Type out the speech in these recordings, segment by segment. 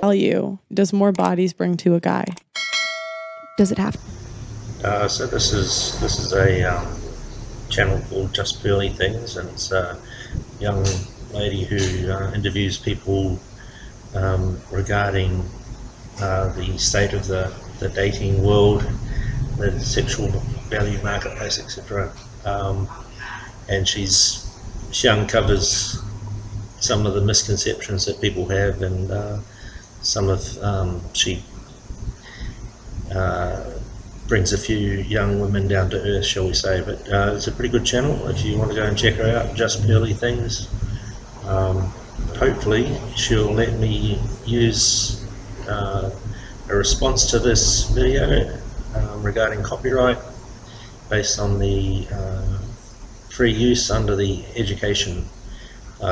value does more bodies bring to a guy? Does it have? So this is a channel called JustPearlyThings, and it's a young lady who interviews people regarding the state of the dating world, the sexual value marketplace, etc. And she uncovers some of the misconceptions that people have, and she brings a few young women down to earth, shall we say. But it's a pretty good channel if you want to go and check her out. JustPearlyThings. Hopefully she'll let me use a response to this video regarding copyright based on the free use under the education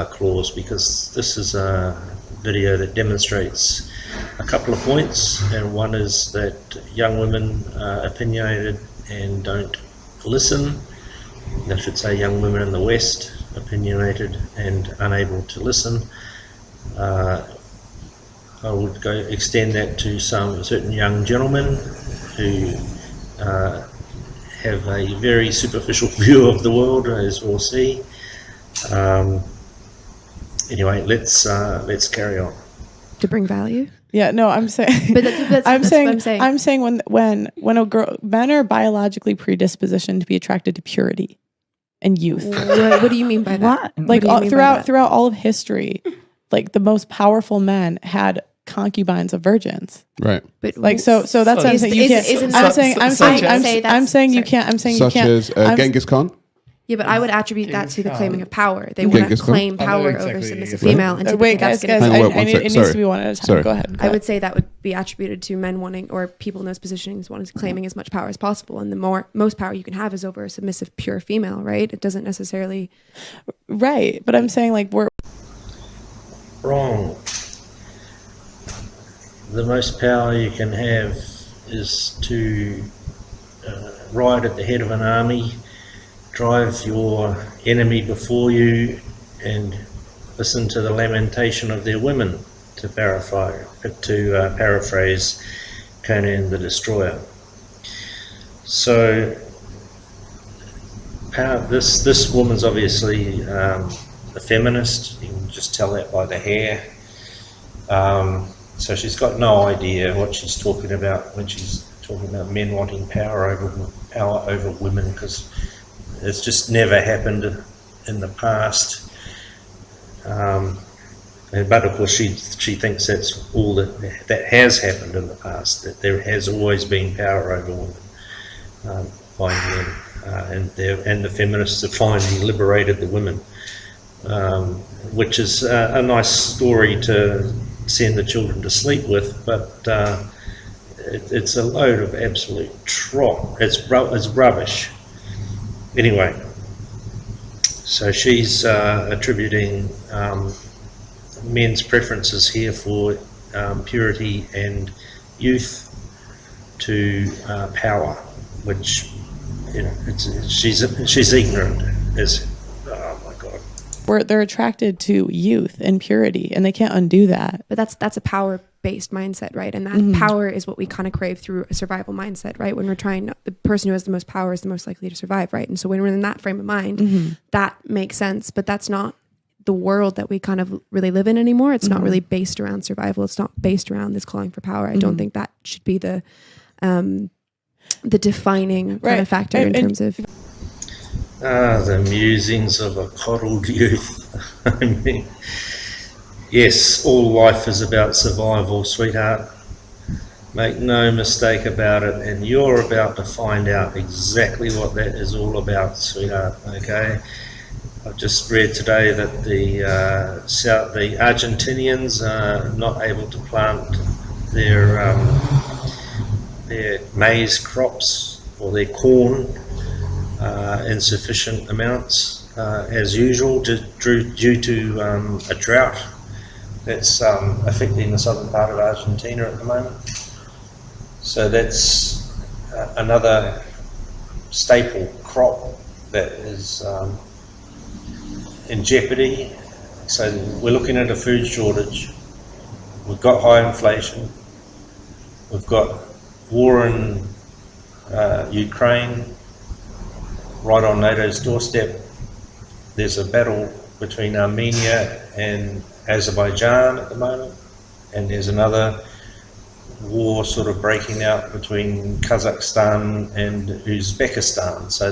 clause, because this is a video that demonstrates a couple of points, and one is that young women are opinionated and don't listen. I should say young women in the West, opinionated and unable to listen. I would go extend that to some certain young gentlemen who have a very superficial view of the world, as we'll see. Anyway, let's carry on. To bring value? Yeah, no, I'm saying. But that's I'm saying. What I'm saying when a girl, men are biologically predispositioned to be attracted to purity and youth. What do you mean by that? Like throughout all of history, like the most powerful men had concubines of virgins. Right. But like so that's what I'm saying. You can't. I'm saying you can't. I'm saying you can't. Such as Genghis Khan. Yeah, but I would attribute that to the claiming of power. They want to claim power over submissive female. And wait, guys, it needs to be one at a time. Sorry. Go ahead. I would say that would be attributed to men wanting, or people in those positions wanting, claiming as much power as possible. And the most power you can have is over a submissive, pure female, right? It doesn't necessarily... Right, but I'm saying like we're... Wrong. The most power you can have is to ride at the head of an army, drive your enemy before you, and listen to the lamentation of their women, to paraphrase Conan the Destroyer. So this woman's obviously a feminist. You can just tell that by the hair. So she's got no idea what she's talking about when she's talking about men wanting power over women, because it's just never happened in the past. But of course she thinks that's all that has happened in the past, that there has always been power over women by men, and the feminists have finally liberated the women, which is a nice story to send the children to sleep with, but it's a load of absolute trot. It's rubbish. Anyway, so she's attributing men's preferences here for purity and youth to power, which, you know, she's ignorant. Oh my God. They're attracted to youth and purity, and they can't undo that. But that's a power-based mindset, right? And that power is what we kind of crave through a survival mindset, right? When we're trying, the person who has the most power is the most likely to survive, right? And so when we're in that frame of mind, that makes sense. But that's not the world that we kind of really live in anymore. It's not really based around survival. It's not based around this calling for power. I don't think that should be the defining kind of factor in terms of... the musings of a coddled youth. I mean, yes, all life is about survival, sweetheart. Make no mistake about it, and you're about to find out exactly what that is all about, sweetheart, okay? I've just read today that the Argentinians are not able to plant their maize crops or their corn in sufficient amounts as usual, due to a drought that's affecting the southern part of Argentina at the moment. So that's another staple crop that is in jeopardy. So we're looking at a food shortage. We've got high inflation. We've got war in Ukraine, right on NATO's doorstep. There's a battle between Armenia and Azerbaijan at the moment, and there's another war sort of breaking out between Kazakhstan and Uzbekistan. So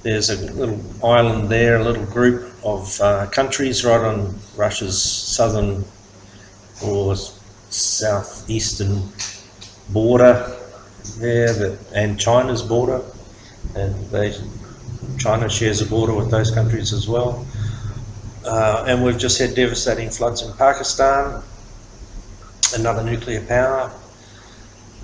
there's a little island there, a little group of countries right on Russia's southern or southeastern border there, and China's border, and China shares a border with those countries as well. And we've just had devastating floods in Pakistan, another nuclear power.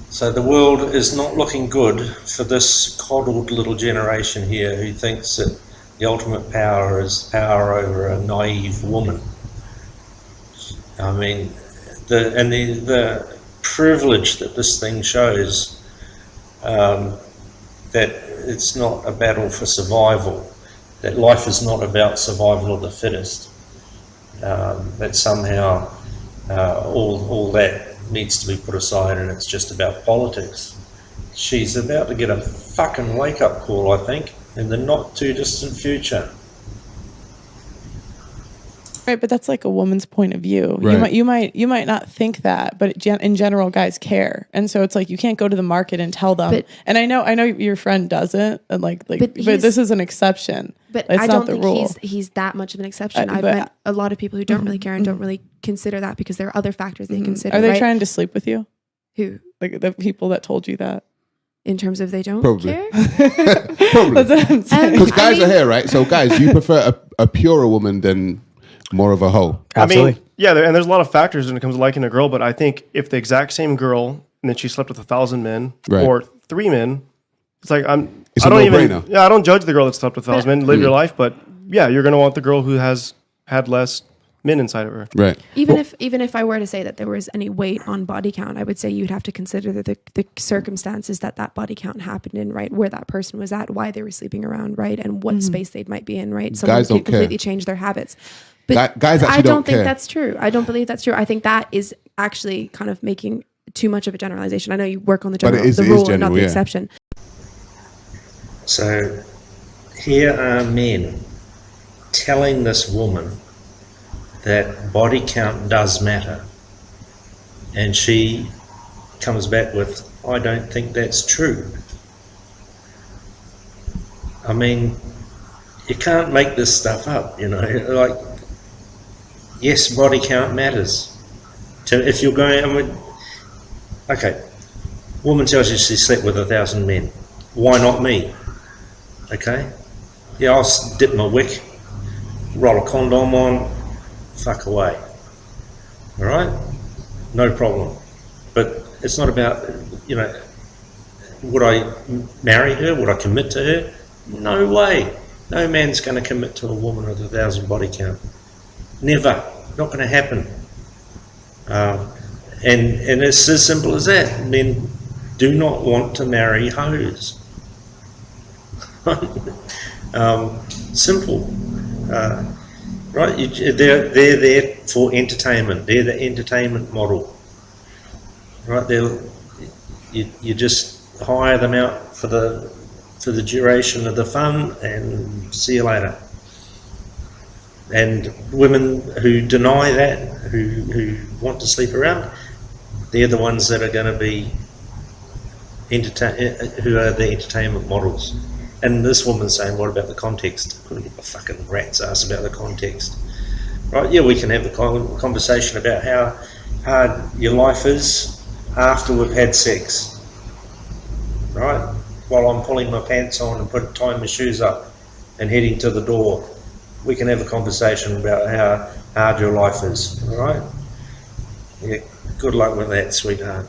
So the world is not looking good for this coddled little generation here who thinks that the ultimate power is power over a naive woman. I mean, the privilege that this thing shows, that it's not a battle for survival, that life is not about survival of the fittest, that somehow all that needs to be put aside and it's just about politics. She's about to get a fucking wake-up call, I think, in the not too distant future. Right, but that's like a woman's point of view. Right. You might not think that, but in general, guys care, and so it's like you can't go to the market and tell them. But, and I know your friend doesn't, and but this is an exception. But it's I not don't the think rule. he's that much of an exception. I've met a lot of people who don't really care and don't really consider that because there are other factors they consider. Are they trying to sleep with you? Who? Like the people that told you that? In terms of they don't Probably. care? Probably. Because guys are here, right? So guys, you prefer a purer woman than more of a hoe? Absolutely. I mean, yeah, and there's a lot of factors when it comes to liking a girl, but I think if the exact same girl and then she slept with 1,000 men or 3 men, it's like I don't judge the girl that slept with 1,000 men. Live your life, but yeah, you're going to want the girl who has had less men inside of her. Right. Even if I were to say that there was any weight on body count, I would say you'd have to consider the circumstances that body count happened in, right? Where that person was at, why they were sleeping around, right? And what space they might be in, right? Someone can completely change their habits. But guys actually I don't think care. that's true. I don't believe that's true. I think that is actually kind of making too much of a generalization. I know you work on the rule and not the exception. So here are men telling this woman that body count does matter, and she comes back with, I don't think that's true. I mean, you can't make this stuff up, like, yes, body count matters. If you're going, okay, woman tells you she slept with 1,000 men, why not me? Okay, yeah, I'll dip my wick, roll a condom on, fuck away. All right, no problem. But it's not about, would I marry her? Would I commit to her? No way. No man's going to commit to a woman with 1,000 body count. Never. Not going to happen. And it's as simple as that. Men do not want to marry hoes. Simple. Right? They're there for entertainment. They're the entertainment model. Right? You just hire them out for the duration of the fun and see you later. And women who deny that, who want to sleep around, they're the ones that are going to be who are the entertainment models. And this woman's saying, what about the context? Couldn't give a fucking rat's ass about the context. Right, yeah, we can have a conversation about how hard your life is after we've had sex. Right? While I'm pulling my pants on and tying my shoes up and heading to the door, we can have a conversation about how hard your life is. All right? Yeah, good luck with that, sweetheart.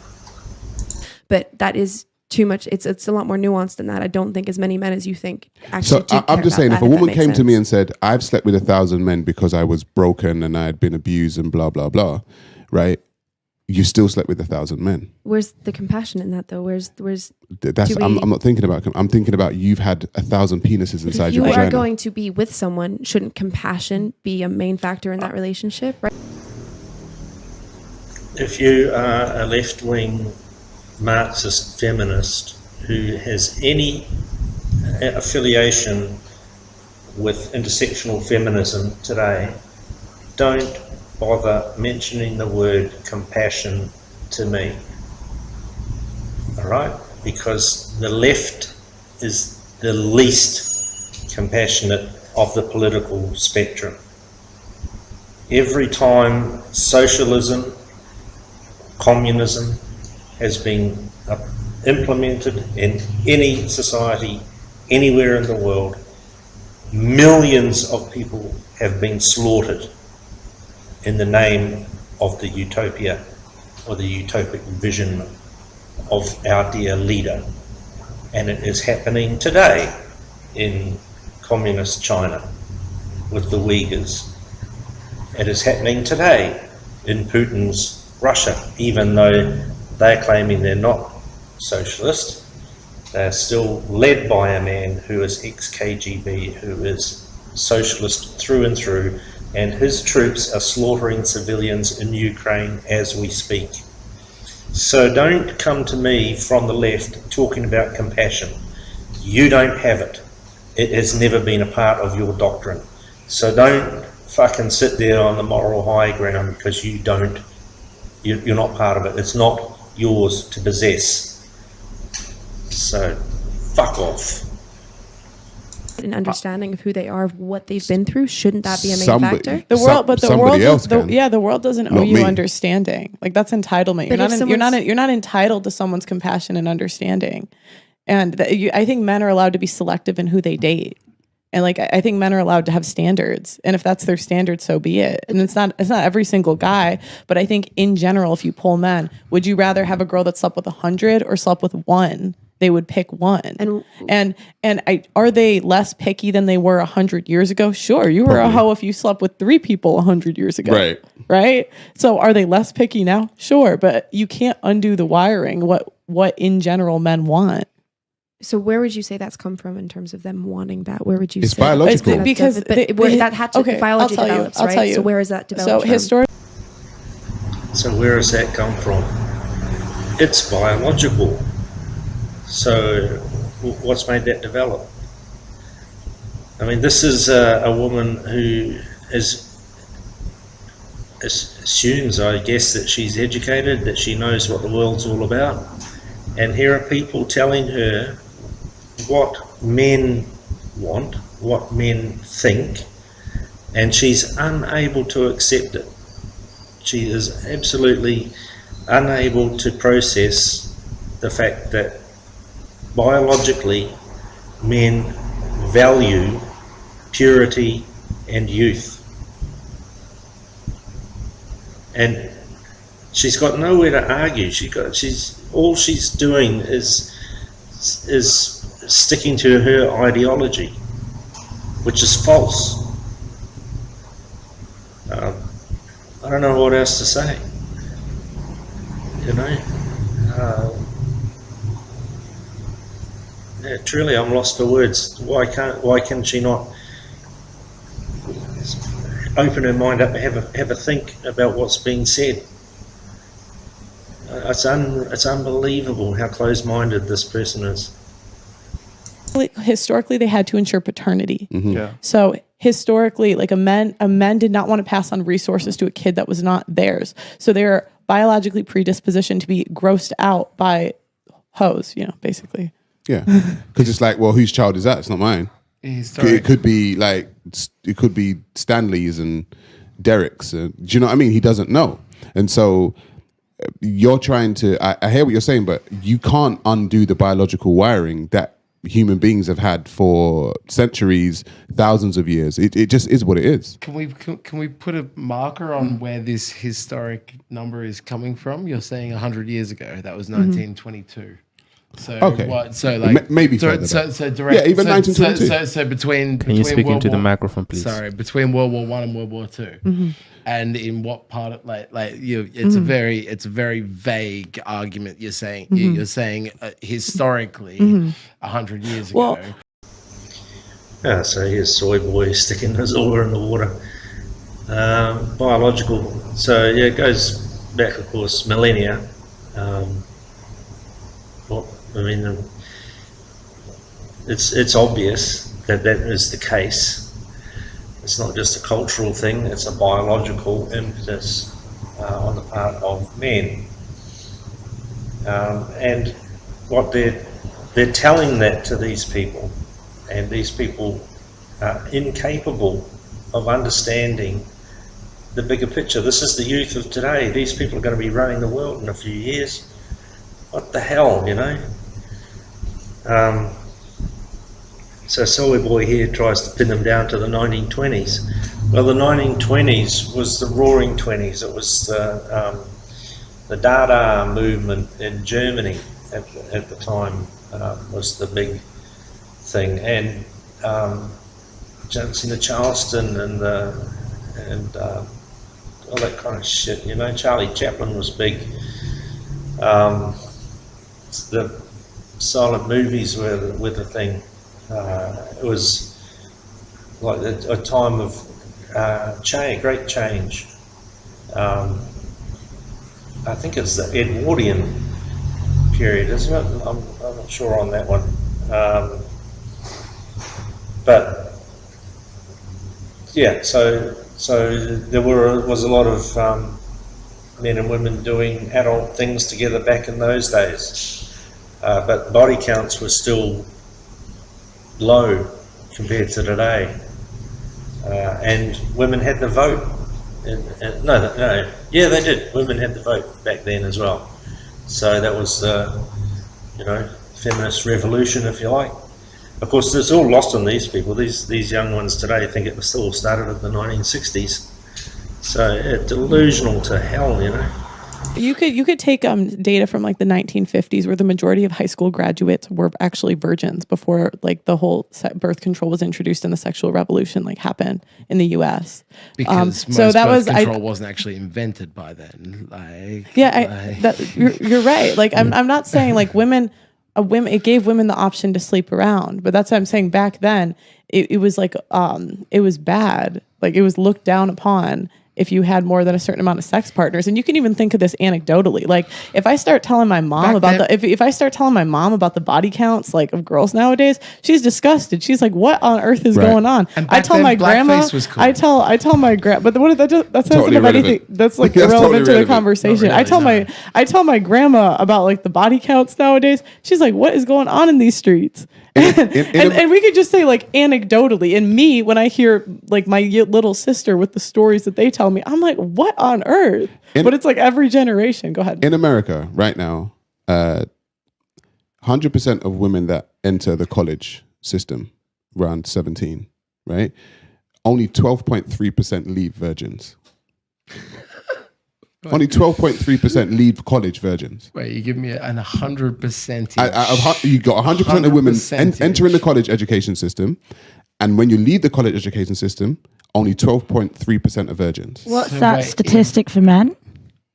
But that is too much. It's a lot more nuanced than that. I don't think as many men as you think actually. So I'm just saying, if a woman came to me and said, I've slept with 1,000 men because I was broken and I had been abused and blah, blah, blah, right? You still slept with 1,000 men. Where's the compassion in that, though? I'm not thinking about. I'm thinking about you've had 1,000 penises inside your vagina. You are going to be with someone. Shouldn't compassion be a main factor in that relationship, right? If you are a left-wing Marxist feminist who has any affiliation with intersectional feminism today, don't bother mentioning the word compassion to me, all right? Because the left is the least compassionate of the political spectrum. Every time socialism, communism has been implemented in any society, anywhere in the world, millions of people have been slaughtered in the name of the utopia or the utopic vision of our dear leader. And it is happening today in communist China with the Uyghurs. It is happening today in Putin's Russia, even though they're claiming they're not socialist. They're still led by a man who is ex-KGB, who is socialist through and through, and his troops are slaughtering civilians in Ukraine as we speak. So don't come to me from the left talking about compassion. You don't have it. It has never been a part of your doctrine. So don't fucking sit there on the moral high ground, because you're not part of it. It's not yours to possess. So fuck off. An understanding of who they are, of what they've been through, shouldn't that be a main factor? The world doesn't owe you understanding. Like, that's entitlement. You're not entitled to someone's compassion and understanding. And I think men are allowed to be selective in who they date. And like, I think men are allowed to have standards, and if that's their standard, so be it. And it's not every single guy, but I think in general, if you poll men, would you rather have a girl that slept with 100 or slept with 1? They would pick 1. Are they less picky than they were 100 years ago? Sure, you were a hoe if you slept with 3 people 100 years ago, right? So are they less picky now? Sure, but you can't undo the wiring. What in general men want. So where would you say that's come from in terms of them wanting that? Where would you it's say biological? Because that had to biology develops, right? I'll tell you. So where is that developed from? So where has that come from? It's biological. So what's made that develop? I mean, this is a woman who assumes, I guess, that she's educated, that she knows what the world's all about. And here are people telling her what men want, what men think, and she's unable to accept it. She is absolutely unable to process the fact that biologically men value purity and youth. And she's got nowhere to argue. All she's doing is sticking to her ideology, which is false. I don't know what else to say. You know, yeah, truly, I'm lost for words. Why can she not open her mind up and have a think about what's being said? It's unbelievable how closed-minded this person is. Historically, they had to ensure paternity. Mm-hmm. Yeah. So historically, like a men did not want to pass on resources to a kid that was not theirs. So they're biologically predispositioned to be grossed out by hoes, basically. Yeah, because it's like, well, whose child is that? It's not mine. It could be Stanley's and Derek's. Do you know what I mean? He doesn't know, and so you're trying to. I hear what you're saying, but you can't undo the biological wiring that human beings have had for centuries, thousands of years. It just is what it is. Can we put a marker on where this historic number is coming from? You're saying 100 years ago. That was 1922. So okay. What? So like maybe so direct. Yeah, even 1922. So between Can you speak into the microphone, please? Sorry, between World War I and World War II, and in what part of it's a very vague argument. You're saying you're saying historically 100 years ago. So here's soy boy sticking his oar in the water. Biological. So yeah, it goes back, of course, millennia. Well, I mean, it's obvious that is the case. It's not just a cultural thing; it's a biological impetus on the part of men. And what they're telling that to these people, and these people are incapable of understanding the bigger picture. This is the youth of today. These people are going to be running the world in a few years. What the hell, you know? So Soy Boy here tries to pin them down to the 1920s. Well, the 1920s was the Roaring 20s. It was the Dada movement in Germany at the time was the big thing, and Charleston and all that kind of shit. You know, Charlie Chaplin was big. The silent movies were the thing. It was like a time of great change. I think it's the Edwardian period, isn't it? I'm not sure on that one. But yeah, so there was a lot of men and women doing adult things together back in those days, but body counts were still low compared to today, and women had the vote. Yeah, they did. Women had the vote back then as well. So that was feminist revolution, if you like. Of course, it's all lost on these people. These young ones today think it was all started in the 1960s. So delusional to hell, you know. You could take data from like the 1950s, where the majority of high school graduates were actually virgins before like the whole birth control was introduced and the sexual revolution like happened in the U.S. Because most birth control wasn't actually invented by then. You're right. Like I'm not saying like women. It gave women the option to sleep around, but that's what I'm saying. Back then, it was like it was bad. Like it was looked down upon if you had more than a certain amount of sex partners. And you can even think of this anecdotally. Like if I start telling my mom if I start telling my mom about the body counts like of girls nowadays, she's disgusted. She's like, "What on earth is going on?" I tell my grandma. Cool. I tell my grandma. But what that's totally not anything. That's like irrelevant to the conversation. Really, I tell my grandma about like the body counts nowadays. She's like, "What is going on in these streets?" And we could just say like anecdotally, and me, when I hear like my little sister with the stories that they tell me, I'm like, what on earth? But it's like every generation. Go ahead. In America right now, 100% of women that enter the college system around 17, right? Only 12.3% leave virgins. Only 12.3% leave college virgins. Wait, you give me an 100%. You got 100% of women entering the college education system, and when you leave the college education system, only 12.3% are virgins. What's that statistic for men?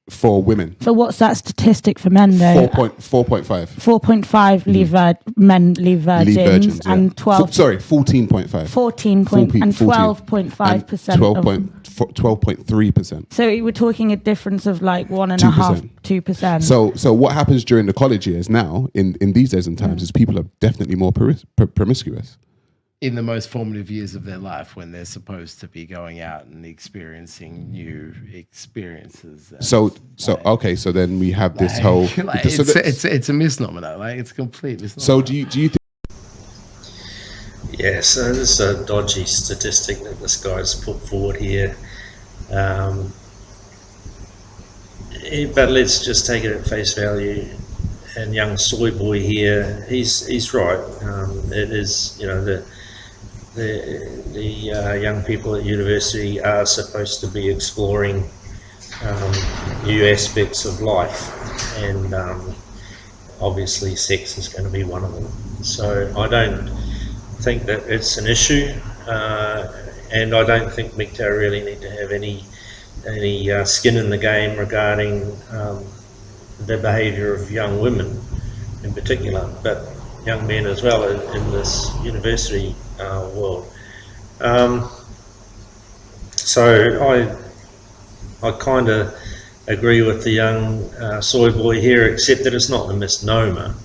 For women. So what's that statistic for men though? 4.5. 4.5 men leave virgins, yeah. and 14.5. 12.5%. 12.3%. So we're talking a difference of like 1.5%, 2%. So what happens during the college years now, in these days and times, is people are definitely more promiscuous. In the most formative years of their life, when they're supposed to be going out and experiencing new experiences. So then we have this whole. It's a misnomer though. Like it's a complete misnomer. So do you think? Yeah, so this is a dodgy statistic that this guy's put forward here. But let's just take it at face value. And young Soy Boy here, he's right. It is, the young people at university are supposed to be exploring new aspects of life, and obviously sex is going to be one of them. So I don't think that it's an issue, and I don't think MGTOW really need to have any skin in the game regarding the behaviour of young women in particular, but young men as well in this university world. So I kind of agree with the young soy boy here, except that it's not a misnomer.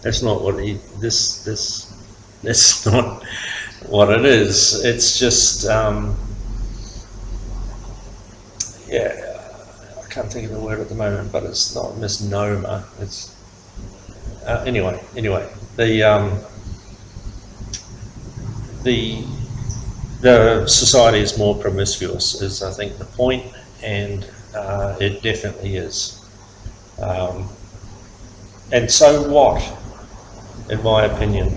That's not what that's not what it is. It's just, I can't think of the word at the moment, but it's not misnomer. It's anyway. The society is more promiscuous, is I think the point, and it definitely is. And so what? In my opinion,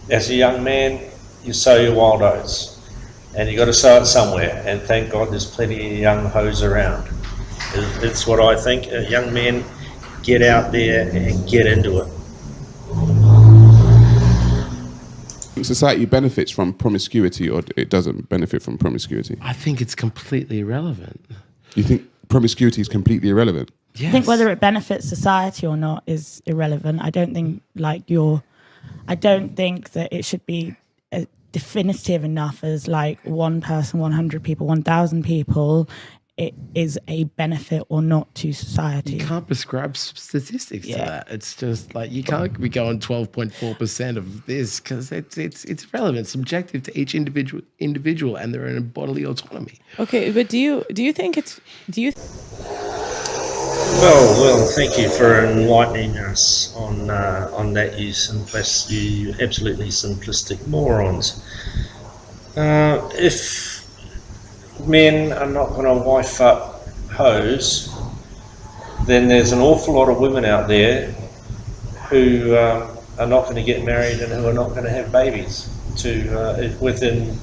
as a young man, you sow your wild oats, and you got to sow it somewhere. And thank God, there's plenty of young hoes around. It's what I think. Young men, get out there and get into it. Society benefits from promiscuity, or it doesn't benefit from promiscuity? I think it's completely irrelevant. You think promiscuity is completely irrelevant? Yes. I think whether it benefits society or not is irrelevant. I don't think that it should be definitive enough as like one person, 100 people, 1,000 people. It is a benefit or not to society. You can't prescribe statistics to that. It's just like you can't be going 12.4% of this because it's relevant, subjective to each individual, and they're in a bodily autonomy. Okay, but do you think it's Well, thank you for enlightening us on that, you absolutely simplistic morons. If men are not going to wife up hoes, then there's an awful lot of women out there who are not going to get married and who are not going to have babies within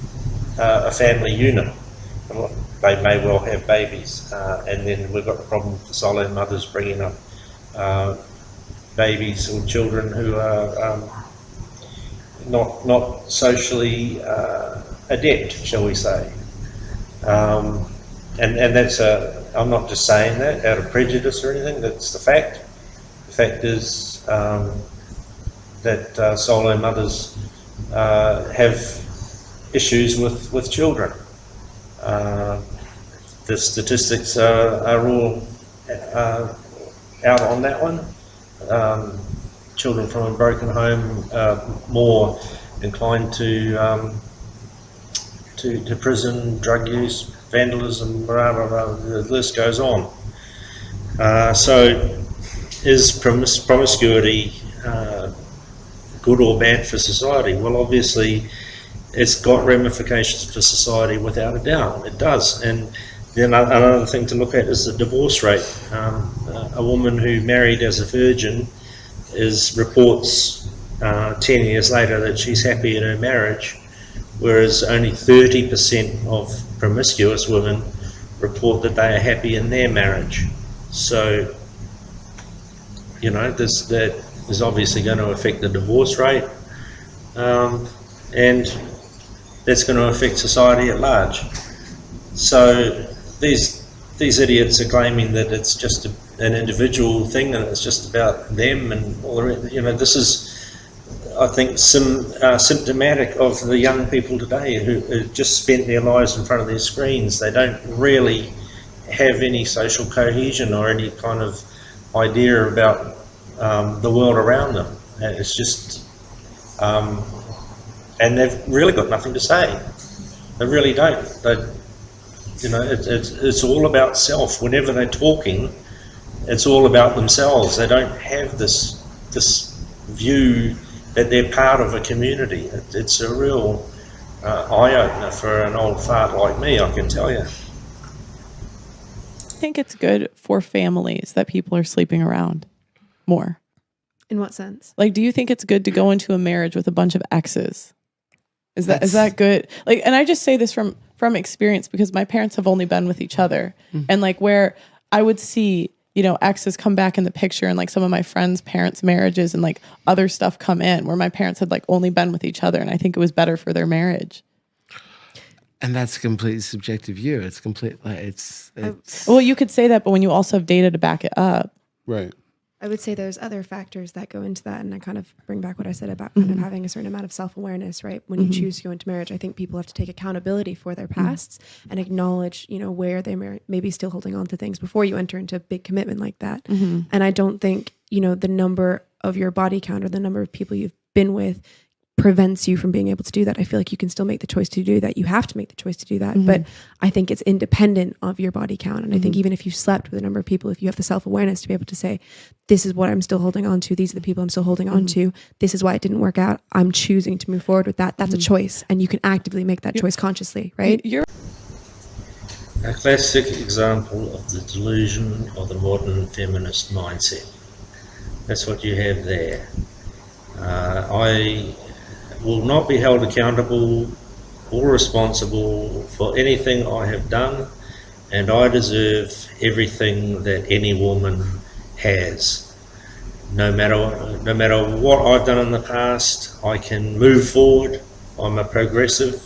a family unit. They may well have babies, and then we've got the problem with the solo mothers bringing up babies or children who are not socially adept, shall we say. And that's I'm not just saying that out of prejudice or anything, that's the fact. The fact is that solo mothers have issues with children. The statistics are all out on that one. Children from a broken home are more inclined to prison, drug use, vandalism, blah, blah, blah, the list goes on. So is promiscuity good or bad for society? Well, obviously it's got ramifications for society without a doubt. It does. And then another thing to look at is the divorce rate. A woman who married as a virgin reports 10 years later that she's happy in her marriage, whereas only 30% of promiscuous women report that they are happy in their marriage. So, that is obviously going to affect the divorce rate, and that's going to affect society at large. So these idiots are claiming that it's just an individual thing and it's just about them and all the rest. This is, I think, symptomatic of the young people today who just spent their lives in front of their screens. They don't really have any social cohesion or any kind of idea about the world around them. It's just, and they've really got nothing to say. They really don't. It's all about self. Whenever they're talking, it's all about themselves. They don't have this view that they're part of a community. It's a real eye-opener for an old fart like me, I can tell you. I think it's good for families that people are sleeping around more. In what sense? Like, do you think it's good to go into a marriage with a bunch of exes? Is that good? Like, and I just say this from experience because my parents have only been with each other, and like where I would see, exes come back in the picture, and like some of my friends' parents' marriages and like other stuff come in where my parents had like only been with each other, and I think it was better for their marriage. And that's a completely subjective view. It's complete. Like it's. Well, you could say that, but when you also have data to back it up, right? I would say there's other factors that go into that, and I kind of bring back what I said about kind of having a certain amount of self-awareness, right? When you choose to go into marriage, I think people have to take accountability for their pasts and acknowledge, you know, where they may be still holding on to things before you enter into a big commitment like that. And I don't think, you know, the number of your body count or the number of people you've been with prevents you from being able to do that. I feel like you can still make the choice to do that. You have to make the choice to do that. But I think it's independent of your body count. And I think even if you slept with a number of people, if you have the self-awareness to be able to say, this is what I'm still holding on to, these are the people I'm still holding on to, this is why it didn't work out, I'm choosing to move forward with that. That's a choice. And you can actively make that choice consciously, right? A classic example of the delusion of the modern feminist mindset. That's what you have there. I will not be held accountable or responsible for anything I have done, and I deserve everything that any woman has. No matter what I've done in the past, I can move forward. I'm a progressive.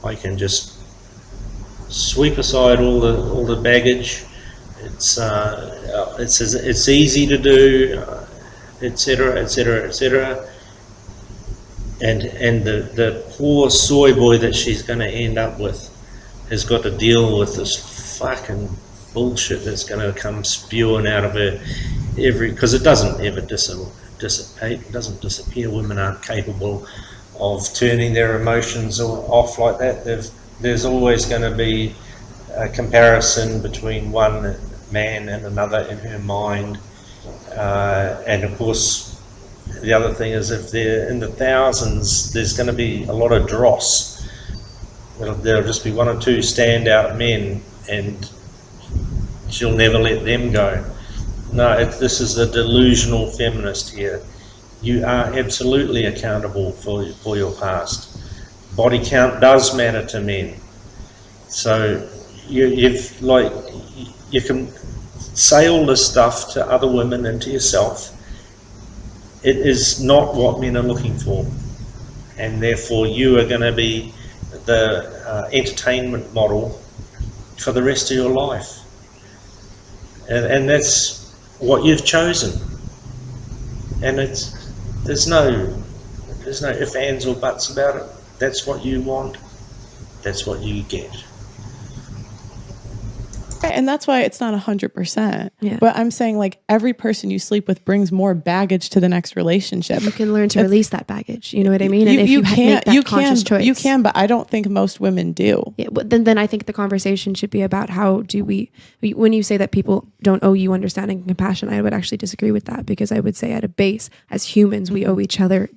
I can just sweep aside all the baggage. It's easy to do, etc., etc., etc. And the poor soy boy that she's going to end up with has got to deal with this fucking bullshit that's going to come spewing out of her because it doesn't ever dissipate, it doesn't disappear. Women aren't capable of turning their emotions off like that. There's always going to be a comparison between one man and another in her mind, and of course the other thing is, if they're in the thousands, there's going to be a lot of dross. There'll just be one or two standout men, and she'll never let them go. No, this is a delusional feminist here. You are absolutely accountable for your past. Body count does matter to men. So you can say all this stuff to other women and to yourself. It is not what men are looking for, and therefore you are going to be the entertainment model for the rest of your life, and that's what you've chosen. And there's no ifs, ands or buts about it. That's what you want. That's what you get. And that's why it's not 100%. Yeah. But I'm saying, like, every person you sleep with brings more baggage to the next relationship. You can learn to release that baggage. You know what I mean? And if you make that conscious choice. You can, but I don't think most women do. Yeah, but then I think the conversation should be about how do we, when you say that people don't owe you understanding and compassion, I would actually disagree with that, because I would say at a base, as humans, we owe each other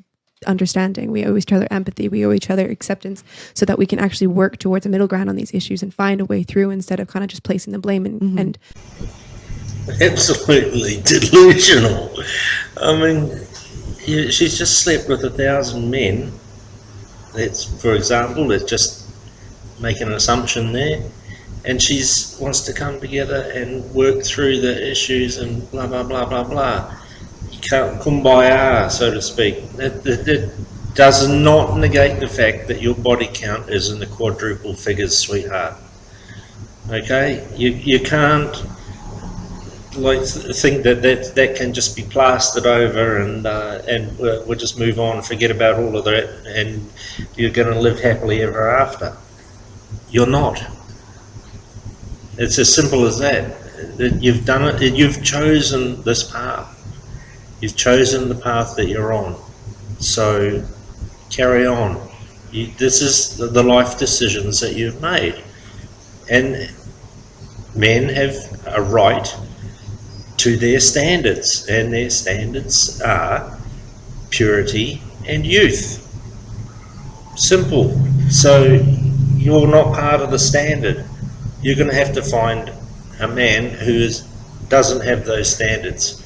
understanding, we owe each other empathy, we owe each other acceptance, so that we can actually work towards a middle ground on these issues and find a way through, instead of kind of just placing the blame and absolutely delusional. I mean, she's just slept with 1,000 men. That's, for example, let's just make an assumption there, and she wants to come together and work through the issues and blah blah blah blah blah. Kumbaya, so to speak. That does not negate the fact that your body count is in the quadruple figures, sweetheart. Okay, you can't think that can just be plastered over and we'll just move on and forget about all of that and you're going to live happily ever after. You're not. It's as simple as that. You've done it. You've chosen this path. You've chosen the path that you're on, so carry on. This is the life decisions that you've made, and men have a right to their standards, and their standards are purity and youth. Simple. So you're not part of the standard. You're going to have to find a man who doesn't have those standards.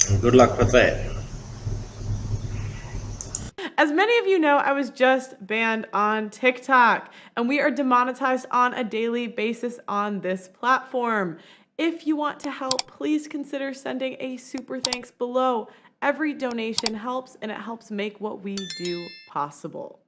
And good luck with that. As many of you know, I was just banned on TikTok, and we are demonetized on a daily basis on this platform. If you want to help, please consider sending a super thanks below. Every donation helps, and it helps make what we do possible.